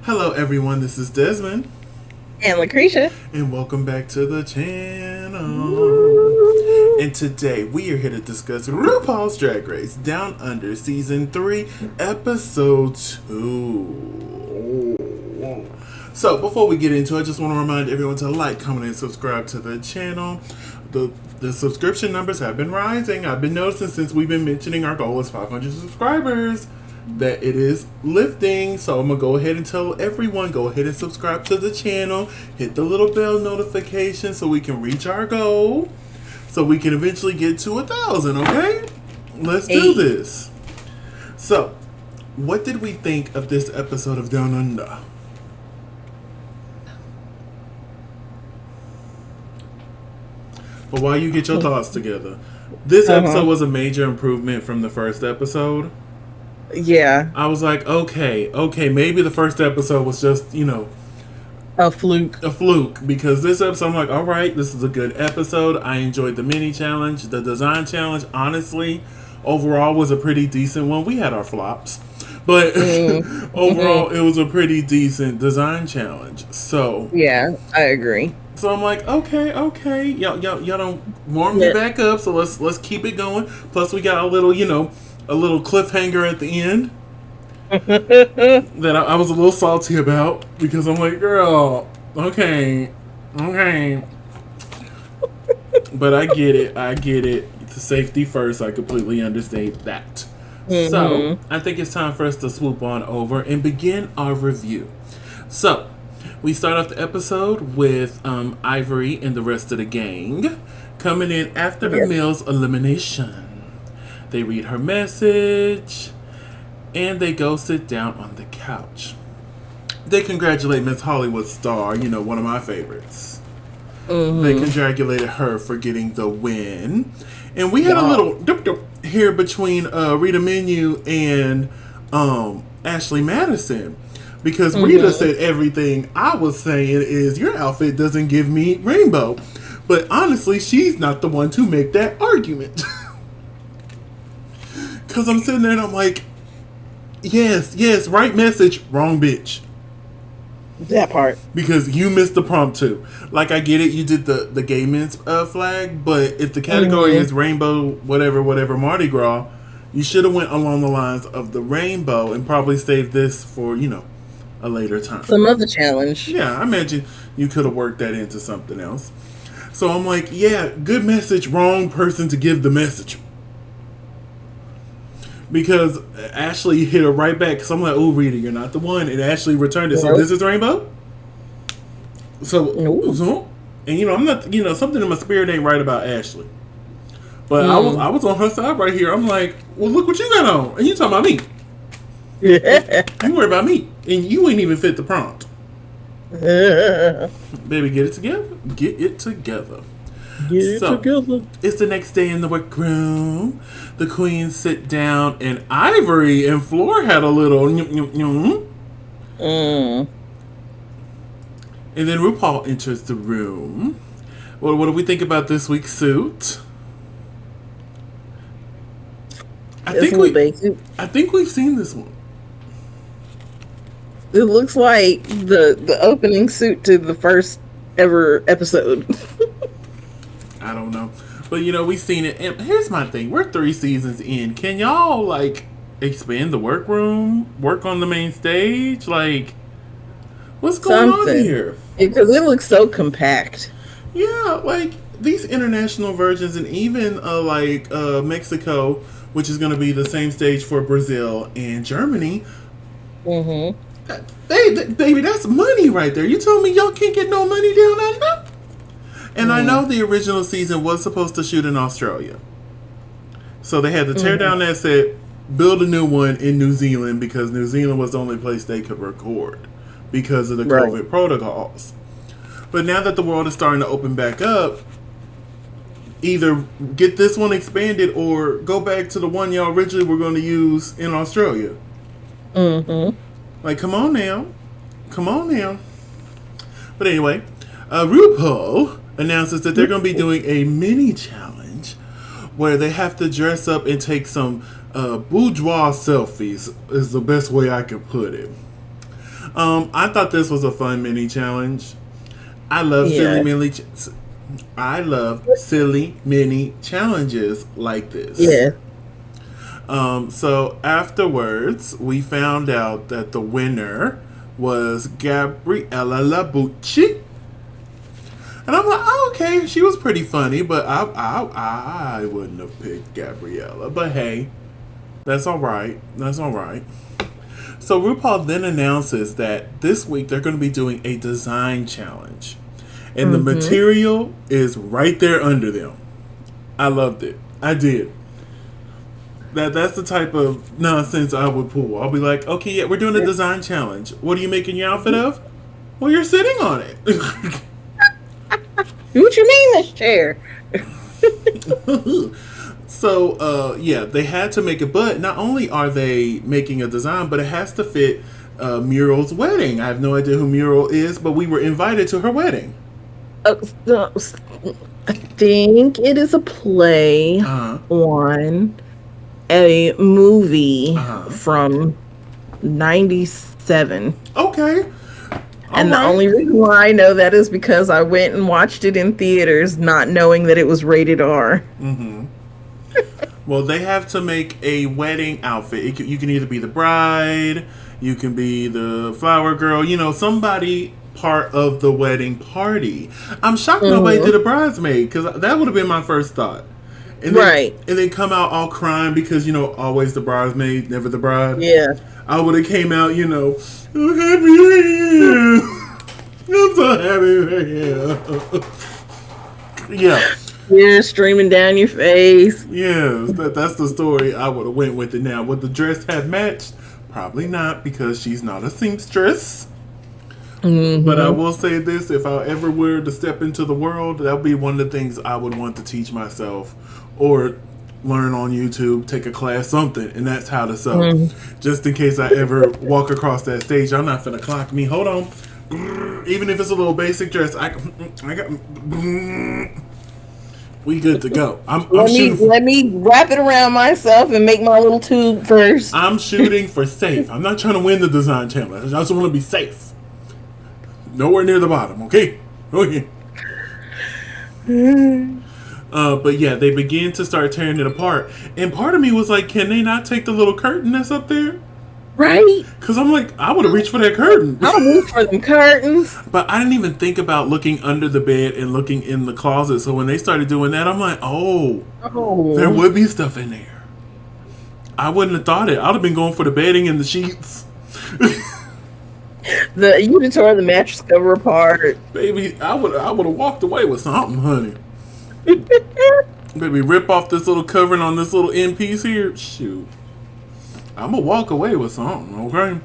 Hello, everyone. This is Desmond, And LaCresha. and welcome back to the channel. Woo. And today we are here to discuss RuPaul's Drag Race Down Under Season 3, Episode 2. So, before we get into it, I just want to remind everyone to like, comment, and subscribe to the channel. The subscription numbers have been rising. I've been noticing since we've been mentioning our goal is 500 subscribers that it is lifting. So I'm gonna go ahead and tell everyone, go ahead and subscribe to the channel, hit the little bell notification so we can reach our goal, so we can eventually get to 1,000. Okay, let's do this. So, what did we think of this episode of Down Under? But while you get your thoughts together, this episode was a major improvement from the first episode. Yeah. I was like, okay, maybe the first episode was just, A fluke. because this episode, I'm like, all right, this is a good episode. I enjoyed the mini challenge. The design challenge, honestly, overall was a pretty decent one. We had our flops, but overall, it was a pretty decent design challenge. So, Yeah, I agree. so I'm like, okay, y'all don't warm me back up. So let's keep it going. Plus, we got a little cliffhanger at the end that I was a little salty about, because I'm like, girl, okay. But I get it. The safety first. I completely understand that. So I think it's time for us to swoop on over and begin our review. So we start off the episode with Ivory and the rest of the gang coming in after the Mills elimination. They read her message, and they go sit down on the couch. They congratulate Miss Hollywood Star, one of my favorites. They congratulated her for getting the win. And we had a little here between Rita Menu and Ashley Madison. Because Rita said everything I was saying is, your outfit doesn't give me rainbow. But honestly, she's not the one to make that argument. Because I'm sitting there and I'm like, yes, right message, wrong bitch. That part. Because you missed the prompt too. Like, I get it, you did the gay men's flag, but if the category is rainbow, whatever, Mardi Gras, you should have went along the lines of the rainbow and probably saved this for, a later time. Some other challenge. Yeah, I imagine you could have worked that into something else. So I'm like, yeah, good message, wrong person to give the message. Because Ashley hit her right back. Because I'm like, oh, Rita, you're not the one. And Ashley returned it. So this is rainbow? So, and I'm not, something in my spirit ain't right about Ashley. But I was on her side right here. I'm like, well, look what you got on. And you talking about me. You worry about me. And you ain't even fit the prompt. Baby, get it together. Get it together. It's the next day in the workroom. The queens sit down, and Ivory and Floor had a little And then RuPaul enters the room. Well, what do we think about this week's suit? I think we've seen this one. It looks like the opening suit to the first ever episode. I don't know. But, we've seen it. And here's my thing. We're 3 seasons in. Can y'all, expand the workroom? Work on the main stage? What's going on here? Because it looks so compact. Yeah, these international versions, and even, Mexico, which is going to be the same stage for Brazil and Germany. Baby, that's money right there. You told me y'all can't get no money down under? And I know the original season was supposed to shoot in Australia. So they had to tear down that set, build a new one in New Zealand, because New Zealand was the only place they could record because of the COVID protocols. But now that the world is starting to open back up, either get this one expanded or go back to the one y'all originally were going to use in Australia. Come on now. But anyway, RuPaul announces that they're going to be doing a mini challenge where they have to dress up and take some bourgeois selfies, is the best way I could put it. I thought this was a fun mini challenge. I love silly Yeah. mini. I love silly mini challenges like this. Yeah. So afterwards, we found out that the winner was Gabriella Buchi. And I'm like, oh, okay, she was pretty funny, but I wouldn't have picked Gabriella. But hey, that's all right. That's all right. So RuPaul then announces that this week they're going to be doing a design challenge. And the material is right there under them. I loved it. I did. That's the type of nonsense I would pull. I'll be like, okay, yeah, we're doing a design challenge. What are you making your outfit of? Well, you're sitting on it. What you mean this chair? So, yeah, they had to make it, but not only are they making a design, but it has to fit Muriel's wedding. I have no idea who Muriel is, but we were invited to her wedding. So, I think it is a play Uh-huh. on a movie Uh-huh. from 97. Okay. And the only reason why I know that is because I went and watched it in theaters, not knowing that it was rated R. Well, they have to make a wedding outfit. You can either be the bride, you can be the flower girl, somebody part of the wedding party. I'm shocked nobody did a bridesmaid, because that would have been my first thought. And then, Right. And then come out all crying because, always the bridesmaid, never the bride. Yeah. I would have came out, I'm happy you're here. I'm so happy you're here. Yeah. Tears streaming down your face. Yes, that's the story I would have went with it. Now, would the dress have matched? Probably not, because she's not a seamstress. But I will say this, if I ever were to step into the world, that would be one of the things I would want to teach myself, or learn on YouTube, take a class, something, and that's how to sew. Just in case I ever walk across that stage, I'm not finna clock me. Hold on. Even if it's a little basic dress, I got... We good to go. Let me wrap it around myself and make my little tube first. I'm shooting for safe. I'm not trying to win the design challenge. I just want to be safe. Nowhere near the bottom, okay? Okay. But yeah, they begin to start tearing it apart. And part of me was like, can they not take the little curtain that's up there? Right? Because I'm like, I would have reached for that curtain. I'll move for them curtains. But I didn't even think about looking under the bed and looking in the closet. So when they started doing that, I'm like, oh, there would be stuff in there. I wouldn't have thought it. I'd have been going for the bedding and the sheets. You would have tore the mattress cover apart. Baby, I would have walked away with something, honey. Baby, rip off this little covering on this little end piece here. Shoot. I'm gonna walk away with something, okay?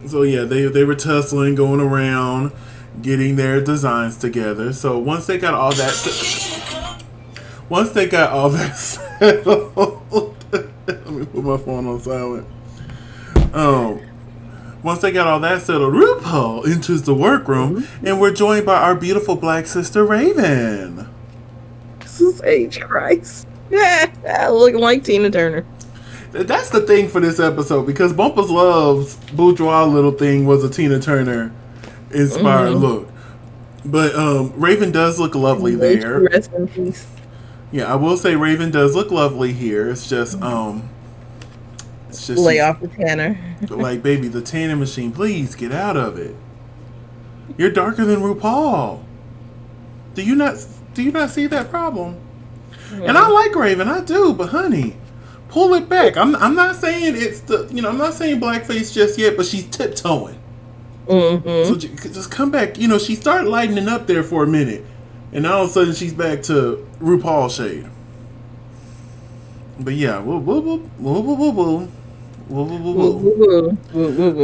So yeah, they were tussling, going around, getting their designs together. So once they got all that settled, let me put my phone on silent. Once they got all that settled, RuPaul enters the workroom, and we're joined by our beautiful black sister Raven. This is H. Christ. Yeah, looking like Tina Turner. That's the thing for this episode, because Bumpers Love's boudoir little thing was a Tina Turner inspired look. But Raven does look lovely there. Rest in peace. Yeah, I will say Raven does look lovely here. It's just lay off the tanner. Like, baby, the tanning machine, please get out of it. You're darker than RuPaul. Do you not see that problem? And I like Raven, I do, but honey, pull it back. I'm not saying I'm not saying blackface just yet, but she's tiptoeing. So just come back. She started lightening up there for a minute, and all of a sudden she's back to RuPaul shade. But yeah,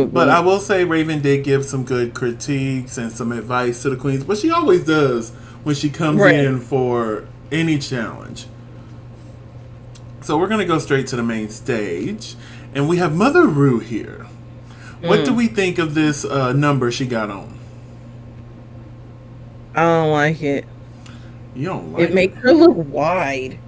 But I will say Raven did give some good critiques and some advice to the queens, but she always does when she comes in for any challenge. So we're going to go straight to the main stage, and we have Mother Ru here. What do we think of this number she got on? I don't like it. You don't like it? It makes her look wide.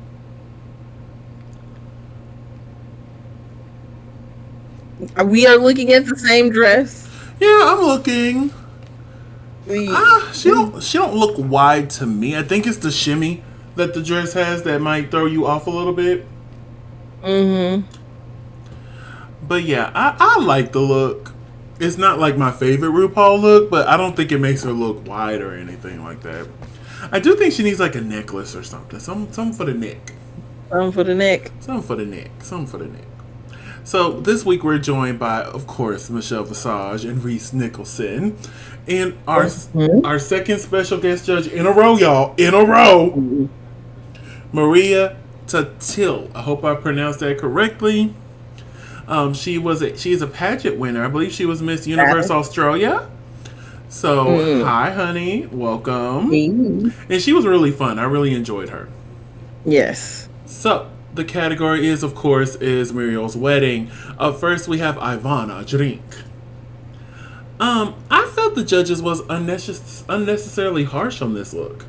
We are looking at the same dress. Yeah, I'm looking. We, She don't look wide to me. I think it's the shimmy that the dress has that might throw you off a little bit. mm-hmm. But yeah, I like the look. It's not like my favorite RuPaul look, but I don't think it makes her look wide or anything like that. I do think she needs like a necklace or something. Something for the neck. Something for the neck. Something for the neck. Something for the neck. So this week we're joined by, of course, Michelle Visage and Reese Nicholson. And our second special guest judge in a row, y'all. In a row. Maria Tatil. I hope I pronounced that correctly. She is a pageant winner. I believe she was Miss Universe Australia. So, hi, honey. Welcome. And she was really fun. I really enjoyed her. Yes. So, the category of course, Muriel's wedding. Up first, we have Ivana, drink. I felt the judges was unnecessarily harsh on this look.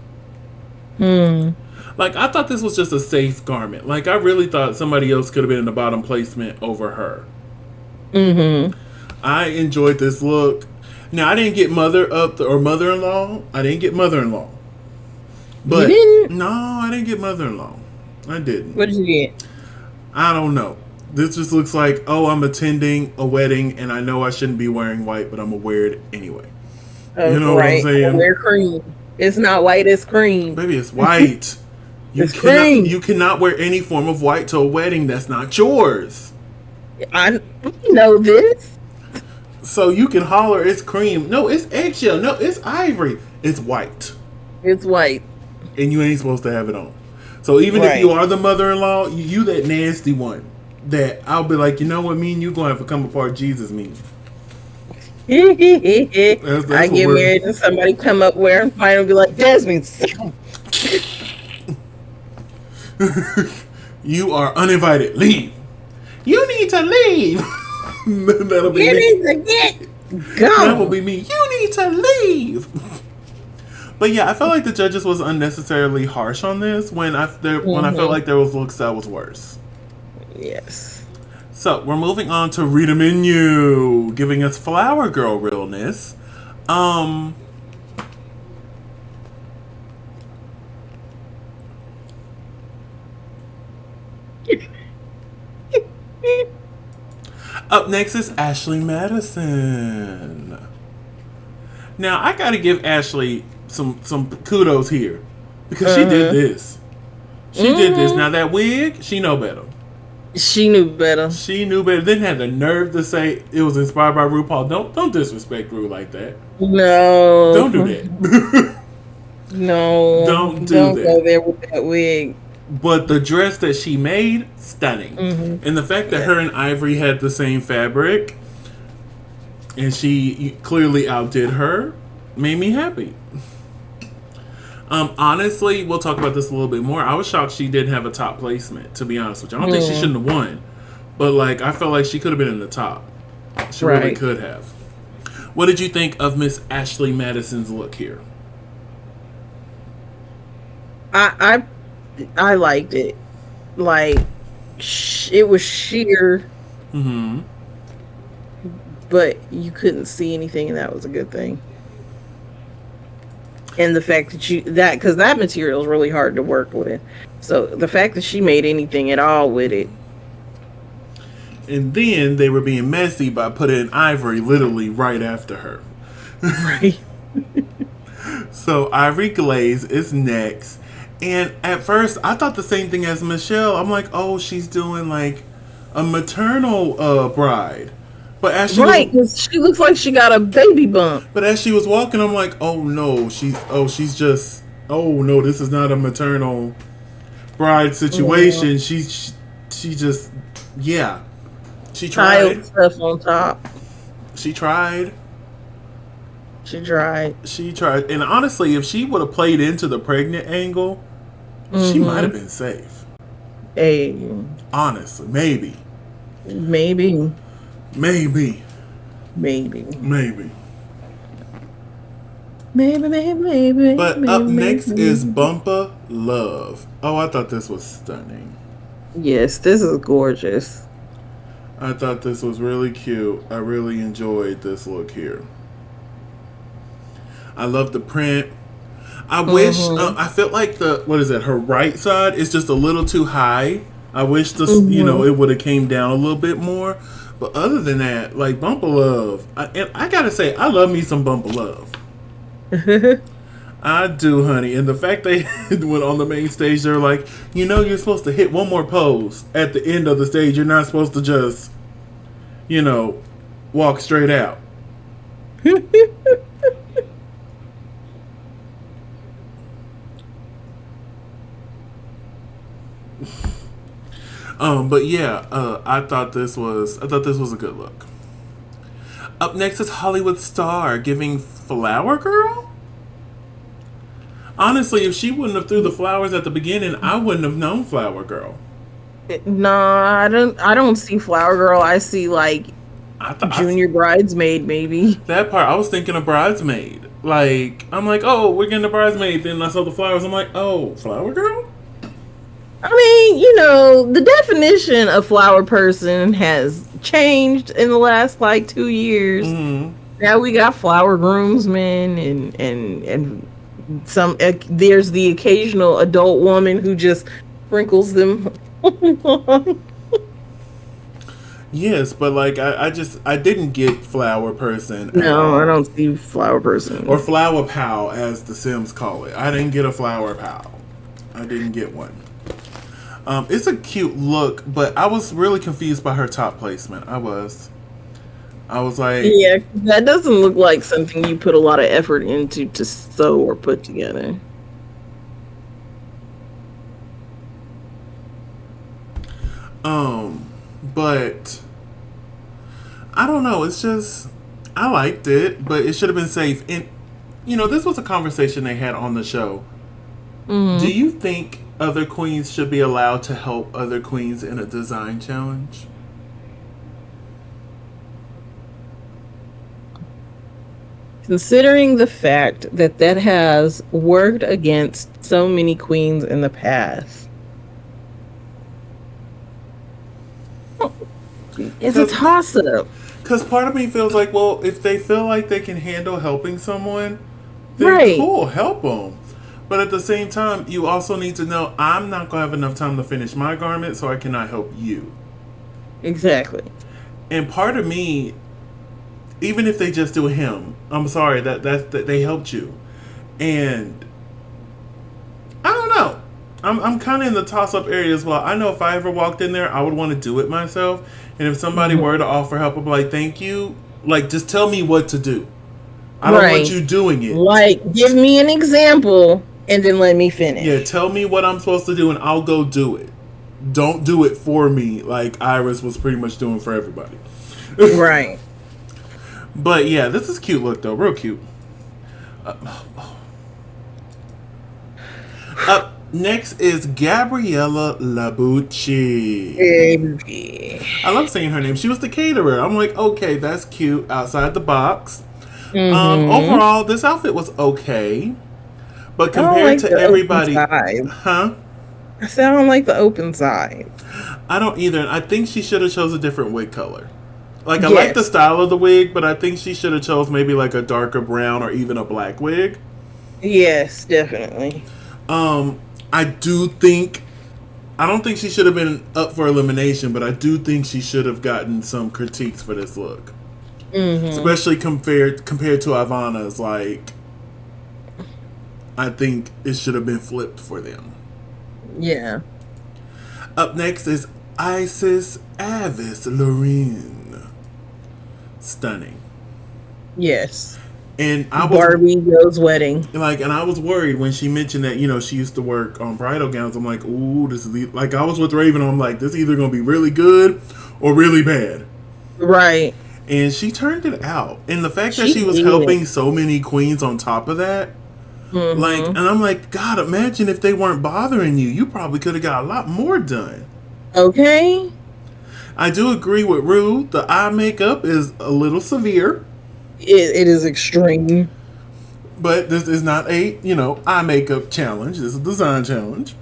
Like, I thought this was just a safe garment. Like, I really thought somebody else could have been in the bottom placement over her. I enjoyed this look. Now, I didn't get mother-in-law. I didn't get mother-in-law. But, you didn't? No, I didn't get mother-in-law. I didn't. What did you get? I don't know. This just looks like, oh, I'm attending a wedding, and I know I shouldn't be wearing white, but I'm going to wear it anyway. You know what I'm saying? Wear cream. It's not white, it's cream. Baby, it's white. You cannot wear any form of white to a wedding that's not yours. I know this. So you can holler, it's cream. No, it's eggshell. No, it's ivory. It's white. It's white. And you ain't supposed to have it on. So even if you are the mother-in-law, you that nasty one. That I'll be like, you know what, me and you going to become a part of Jesus mean. That's I get married and somebody come up wearing white and be like, Desmond. You are uninvited. Leave. You need to leave. That'll be you me. need to get gone. That will be me. You need to leave. But yeah, I felt like the judges was unnecessarily harsh on this when I felt like there was looks that was worse. Yes. So we're moving on to Rita Menu, giving us Flower Girl realness. Up next is Ashley Madison. Now I gotta give Ashley some kudos here because she did this. She did this. Now that wig, she know better. She knew better. She knew better. Didn't have the nerve to say it was inspired by RuPaul. Don't disrespect Ru like that. No. Don't do that. No. Don't go there with that wig. But the dress that she made, stunning. And the fact that her and Ivory had the same fabric and she clearly outdid her made me happy. Honestly, we'll talk about this a little bit more. I was shocked she didn't have a top placement, to be honest with you. I don't think she shouldn't have won. But, like, I felt like she could have been in the top. She really could have. What did you think of Miss Ashley Madison's look here? I liked it. Like, it was sheer. But you couldn't see anything, and that was a good thing. And the fact that because that material is really hard to work with. So the fact that she made anything at all with it. And then they were being messy by putting Ivory literally right after her. Right. So Ivory Glaze is next. And at first, I thought the same thing as Michelle. I'm like, oh, she's doing like a maternal bride. But as she looks like she got a baby bump. But as she was walking, I'm like, oh no, this is not a maternal bride situation. She just, yeah. She tried. Stuff on top. She tried. She tried. And honestly, if she would have played into the pregnant angle, she might have been safe. Hey. Honestly, maybe. Maybe. Maybe. But up next is Bumpa Love. Oh, I thought this was stunning. Yes, this is gorgeous. I thought this was really cute. I really enjoyed this look here. I love the print. I wish I felt like the what is it? Her right side is just a little too high. I wish this it would have came down a little bit more. But other than that, like Bump of Love, and I gotta say, I love me some Bump of Love. I do, honey. And the fact they went on the main stage, they're like, you're supposed to hit one more pose at the end of the stage. You're not supposed to just, walk straight out. But yeah, I thought this was a good look. Up next is Hollywood Star giving Flower Girl. Honestly, if she wouldn't have threw the flowers at the beginning, I wouldn't have known Flower Girl. Nah, I don't see Flower Girl. I see like junior bridesmaid, maybe. That part, I was thinking of bridesmaid. Like, I'm like, oh, we're getting a bridesmaid. Then I saw the flowers. I'm like, oh, Flower Girl? I mean, the definition of flower person has changed in the last like 2 years. Mm-hmm. Now we got flower groomsmen and some. There's the occasional adult woman who just sprinkles them. Yes, but like I didn't get flower person. No, I don't see flower person or flower pal as the Sims call it. I didn't get a flower pal. I didn't get one. It's a cute look, but I was really confused by her top placement. I was like, yeah, that doesn't look like something you put a lot of effort into to sew or put together. But I don't know. It's just I liked it, but it should have been safe. And this was a conversation they had on the show. Mm-hmm. Do you think other queens should be allowed to help other queens in a design challenge? Considering the fact that has worked against so many queens in the past, it's a toss-up. Because part of me feels like, well, if they feel like they can handle helping someone, then cool, help them. But at the same time, you also need to know I'm not going to have enough time to finish my garment, so I cannot help you. Exactly. And part of me, even if they just do a hem, I'm sorry that they helped you, and I don't know. I'm kind of in the toss-up area as well. I know if I ever walked in there, I would want to do it myself. And if somebody were to offer help, I'd be like, thank you. Like, just tell me what to do. I don't want you doing it. Like, give me an example and then let me finish. Yeah, tell me what I'm supposed to do and I'll go do it. Don't do it for me like Iris was pretty much doing for everybody. Right. But yeah, this is a cute look though. Real cute. Up next is Gabriella Buchi. I love saying her name. She was the caterer. I'm like, okay, that's cute. Outside the box. Mm-hmm. Overall, this outfit was okay. But compared to everybody... Huh? I said I don't like the open side. I don't either. I think she should have chose a different wig color. Like, I like the style of the wig, but I think she should have chose maybe like a darker brown or even a black wig. Yes, definitely. I don't think she should have been up for elimination, but I do think she should have gotten some critiques for this look. Mm-hmm. Especially compared to Ivana's, like, I think it should have been flipped for them. Yeah. Up next is Isis Avis Lorraine. Stunning. Yes. And I was Barbie Joe's wedding. Like, and I was worried when she mentioned that, she used to work on bridal gowns. I'm like, ooh, this is like, I was with Raven. I'm like, this is either going to be really good or really bad. Right. And she turned it out. And the fact that she was helping so many queens on top of that, like, and I'm like, God, imagine if they weren't bothering you. You probably could have got a lot more done. Okay. I do agree with Rue. The eye makeup is a little severe. It is extreme. But this is not a, eye makeup challenge. This is a design challenge.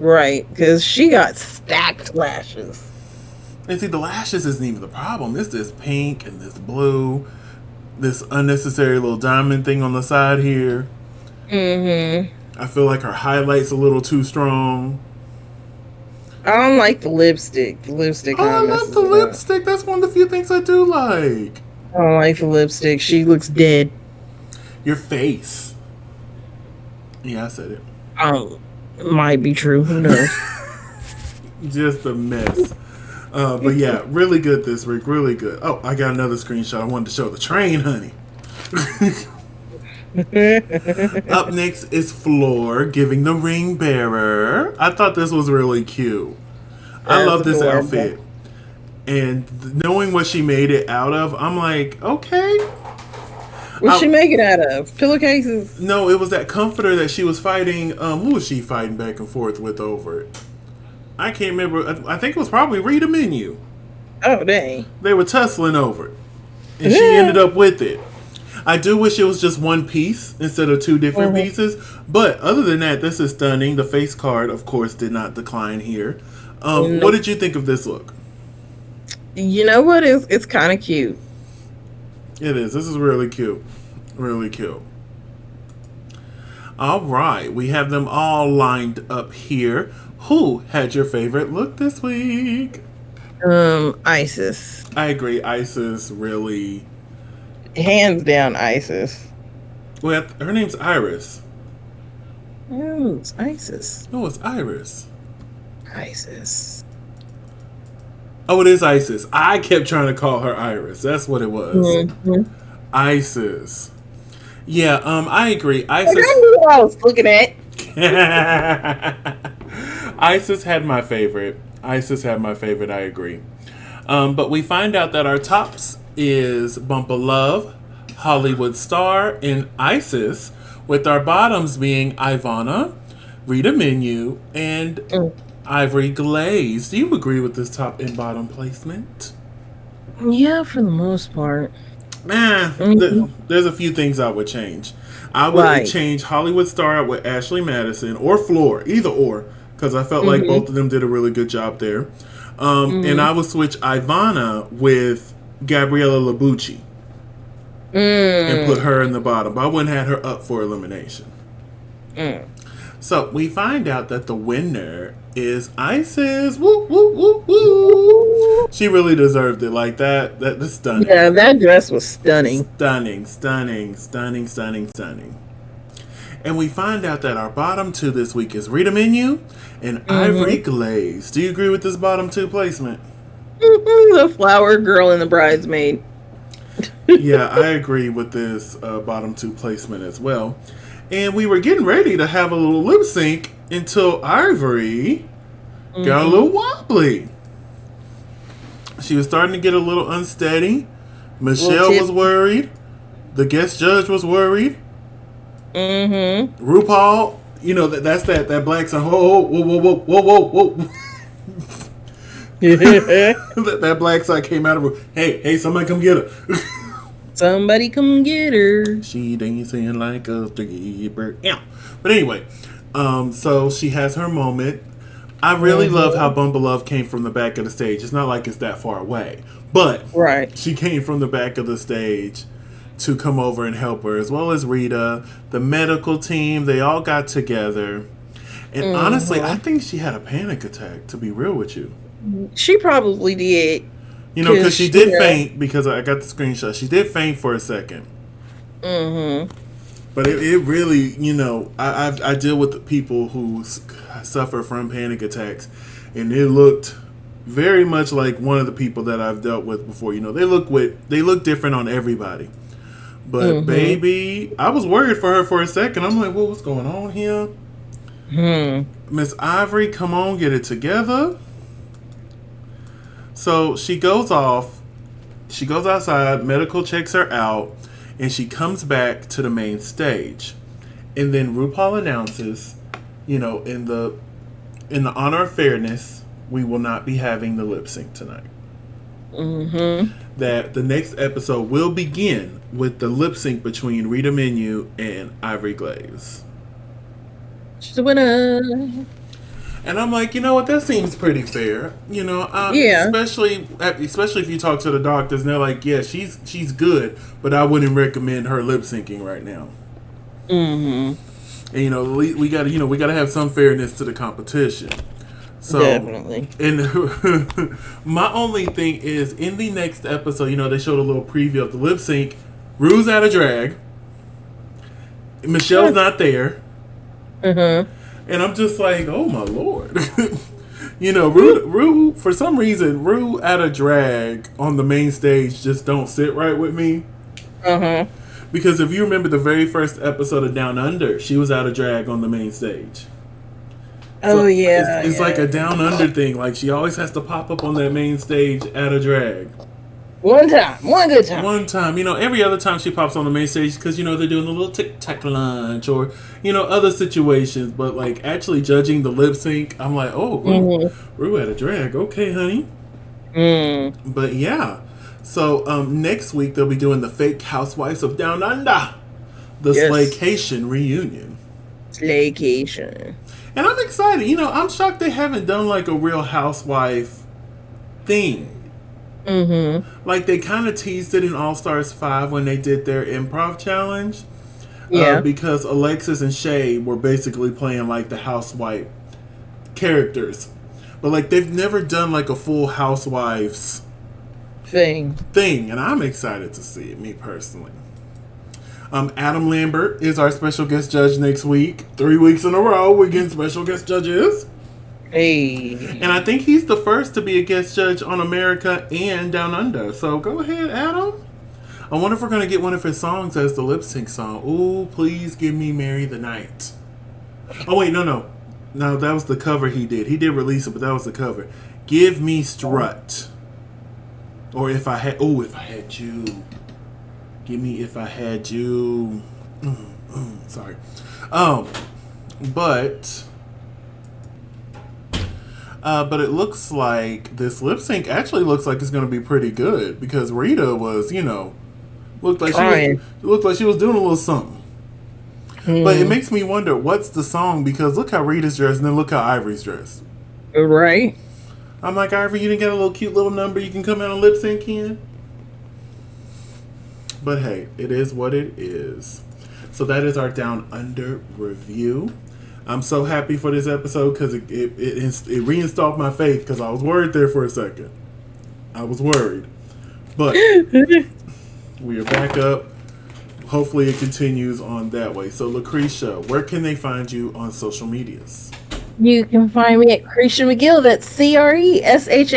Right. Because she got stacked lashes. And see, the lashes isn't even the problem. It's this pink and this blue, this unnecessary little diamond thing on the side here. Mm-hmm. I feel like her highlight's a little too strong. I don't like the lipstick. The lipstick Oh, kind I of love messes the it up. lipstick. That's one of the few things I do like. I don't like the lipstick. She looks dead. Your face. Yeah, I said it. Might be true. Who knows? Just a mess. But yeah, really good this week. Really good. Oh, I got another screenshot. I wanted to show the train, honey. Up next is Floor giving the ring bearer. I thought this was really cute. I love this outfit. And knowing what she made it out of, I'm like, okay. What'd she make it out of? Pillowcases? No, it was that comforter that she was fighting. Who was she fighting back and forth with over it? I can't remember. I think it was probably Rita Menu. Oh, dang. They were tussling over it. And she ended up with it. I do wish it was just one piece instead of two different pieces. But other than that, this is stunning. The face card, of course, did not decline here. What did you think of this look? You know what? It's kind of cute. It is. This is really cute. Really cute. All right. We have them all lined up here. Who had your favorite look this week? Isis. I agree. Isis really... Hands down, Isis. Well, her name's Iris. Oh, it's Isis. No, it's Iris. Isis. Oh, it is Isis. I kept trying to call her Iris. That's what it was. Mm-hmm. Isis. Yeah, I agree. Isis. I knew what I was looking at. Isis had my favorite. Isis had my favorite. I agree. But we find out that our tops is Bump of Love, Hollywood Star, and Isis, with our bottoms being Ivana, Rita Menu, and Ivory Glaze. Do you agree with this top and bottom placement? Yeah, for the most part. There's a few things I would change. I would change Hollywood Star out with Ashley Madison or Floor, either or, because I felt like both of them did a really good job there. And I would switch Ivana with Gabriella Buchi and put her in the bottom, but I wouldn't have her up for elimination. So we find out that the winner is Isis. Woo, woo, woo, woo. She really deserved it. Like that's stunning. Yeah, that dress was stunning. Stunning, stunning, stunning, stunning, stunning. And we find out that our bottom two this week is Rita Menu and Ivory Glaze. Do you agree with this bottom two placement? The flower girl and the bridesmaid. Yeah, I agree with this bottom two placement as well. And we were getting ready to have a little lip sync until Ivory got a little wobbly. She was starting to get a little unsteady. Michelle was worried. The guest judge was worried. RuPaul, you know, that's that black song. Whoa, whoa, whoa, whoa, whoa, whoa, whoa. that black side came out of her. Hey, somebody come get her. Somebody come get her. She dancing like a bird. Yeah. But anyway, so she has her moment. I really love how Bump of Love came from the back of the stage. It's not like it's that far away. But she came from the back of the stage to come over and help her, as well as Rita, the medical team. They all got together. And honestly, I think she had a panic attack, to be real with you. She probably did. You know, because she did faint, because I got the screenshot. She did faint for a second. But it really, you know, I deal with people who suffer from panic attacks, and it looked very much like one of the people that I've dealt with before. You know, they look different on everybody. But baby, I was worried for her for a second. I'm like, well, what's going on here? Miss Ivory, come on, get it together. So she goes off. She goes outside. Medical checks her out. And she comes back to the main stage. And then RuPaul announces, you know, in the honor of fairness, we will not be having the lip sync tonight. That the next episode will begin with the lip sync between Rita Menu and Ivory Glaze. She's a winner. And I'm like, you know what? That seems pretty fair. You know, Yeah. especially if you talk to the doctors and they're like, yeah, she's good, but I wouldn't recommend her lip syncing right now. Mm-hmm. And you know, we got to we got to have some fairness to the competition. So, Definitely. and my only thing is, in the next episode, you know, they showed a little preview of the lip sync. Rue's out of drag. Michelle's not there. Mm-hmm. And I'm just like, oh my lord. You know, Rue, for some reason, Rue out of drag on the main stage just don't sit right with me. Uh-huh. Because if you remember the very first episode of Down Under, she was out of drag on the main stage. So Oh yeah. it's like a Down Under thing. Like she always has to pop up on that main stage out of drag. One good time. One time, you know, every other time she pops on the main stage because, you know, they're doing a little tic-tac lunch or, you know, other situations. But, like, actually judging the lip sync, I'm like, oh, Rue had a drag. Okay, honey. Mm. But, yeah. So, next week they'll be doing the Fake Housewives of Down Under. The Slaycation reunion. Slaycation. And I'm excited. You know, I'm shocked they haven't done, like, a Real Housewife thing. Mm-hmm. Like they kind of teased it in All Stars 5 when they did their improv challenge. Yeah. Because Alexis and Shay were basically playing like the housewife characters. But like they've never done like a full housewives thing. And I'm excited to see it, me personally. Adam Lambert is our special guest judge next week. 3 weeks in a row we're getting special guest judges. Hey. And I think he's the first to be a guest judge on America and Down Under. So go ahead, Adam. I wonder if we're going to get one of his songs as the lip sync song. Ooh, please give me Marry the Night. Oh, wait, no. No, that was the cover he did. He did release it, but that was the cover. Give me Strut. Or If I Had You. Give me If I Had You. Sorry. But it looks like this lip sync actually looks like it's going to be pretty good because Rita was, you know, looked like she was doing a little something. But it makes me wonder what's the song because look how Rita's dressed and then look how Ivory's dressed. Right. I'm like, Ivory, you didn't get a little cute little number you can come out and lip sync in. But hey, it is what it is. So that is our Down Under review. I'm so happy for this episode because it reinstalled my faith because I was worried there for a second. I was worried. But we are back up. Hopefully it continues on that way. So LaCresha, where can they find you on social medias? You can find me at Cresha McGill. That's CRESHAMCGILL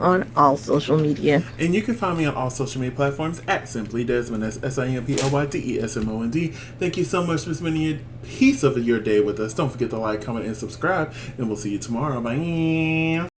on all social media. And you can find me on all social media platforms at Simply Desmond. That's SIMPLYDESMOND. Thank you so much for spending a piece of your day with us. Don't forget to like, comment, and subscribe. And we'll see you tomorrow. Bye.